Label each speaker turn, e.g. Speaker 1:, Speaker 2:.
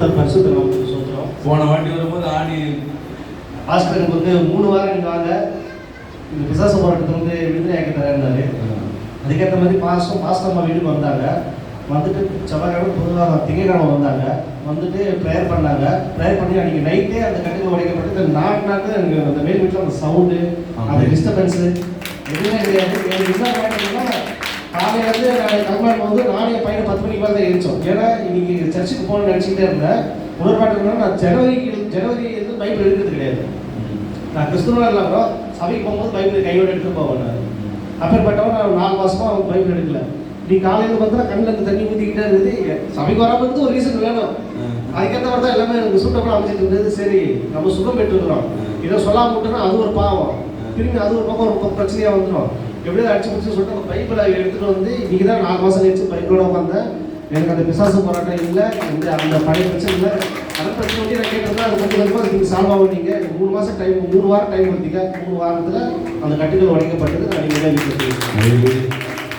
Speaker 1: பரிசுத்த நாமத்துக்கு ஸ்தோத்திரம்.
Speaker 2: போன வாட்டி வரும்போது ஆடி
Speaker 1: பாஸ்டருக்கு வந்து 3 வாரம் நீங்கள் வாங்க, இந்த பிசாச போராட்டத்தை வந்து விடுதலை ஆக்கி தரேன்னாரு. அதுக்கேற்ற மாதிரி பாஸ்டம்மா வீட்டுக்கு வந்தாங்க. வந்துட்டு செவ்வாய்க்கிழமை பொதுவாக திங்கக்கிழமை வந்தாங்க. வந்துட்டு ப்ரேயர் பண்ணாங்க. ப்ரேயர் பண்ணி அன்றைக்கி நைட்டே அந்த கட்டுக்கு உடைக்கப்பட்டு நாட்டு எனக்கு அந்த மேல் வீட்டில் அந்த சவுண்டு, அந்த டிஸ்டர்பன்ஸு எதுவுமே கிடையாது. எனக்கு என்ன பண்ணணும்னா காலையிலேருந்து நான் கிளம்பும் போது நானே பையனை 10 மணிக்கு மேலே தான் எழுந்தோம். ஏன்னா இன்னைக்கு சர்ச்சுக்கு போகணும்னு நினச்சிக்கிட்டே இருந்தேன். உடற்பாட்டுனா நான் ஜனவரி வந்து பைபிள் எடுக்கிறது கிடையாது. நான் கிறிஸ்துவனாக இல்லாமல் சபைக்கு போகும்போது பைபிள் கையோடு எடுத்து போவேன். நான் அப்பேற்பட்டவன் நான் 4 மாதமாக அவங்க பைபிள் எடுக்கல. நீ காலையில் பார்த்தா கண்ணில் இருந்து தண்ணி ஊற்றிக்கிட்டே இருக்குது. சபைக்கு வராமல் ஒரு ரீசன் வேணும். அதுக்கேற்ற மாதிரி தான் எல்லாமே எனக்கு சுட்டப்பட அமைச்சிட்டு இருந்தது. சரி நம்ம சுகம் பெற்றுக்கிறோம், இதை சொல்லாம விட்டோன்னா அது ஒரு பாவம், திரும்பி அது ஒரு பக்கம் ஒரு பிரச்சனையாக வந்துடும். எப்படியோ அடிச்சு முடிச்சு சொல்லிட்டு அந்த பைபிளை எடுத்துகிட்டு வந்து இன்றைக்கி தான் 4 மாதம் கழிச்சு பைபிளோட வந்தேன். எனக்கு அந்த பிசாசு போராட்டம் இல்லை, அந்த பழைய பிரச்சனை இல்லை. அதை பிரச்சனை வந்து நான் கேட்டது அது கொஞ்சம் கொஞ்சமாக அதுக்கு சால்வ் ஆகும். நீங்கள் 3 மாதம் டைம் 3 வாரம் டைம் கொடுத்தீங்க. 3 வாரத்தில் அந்த கட்டுகள் உடைக்கப்பட்டது. நான் நீங்கள் தான் வீட்டில்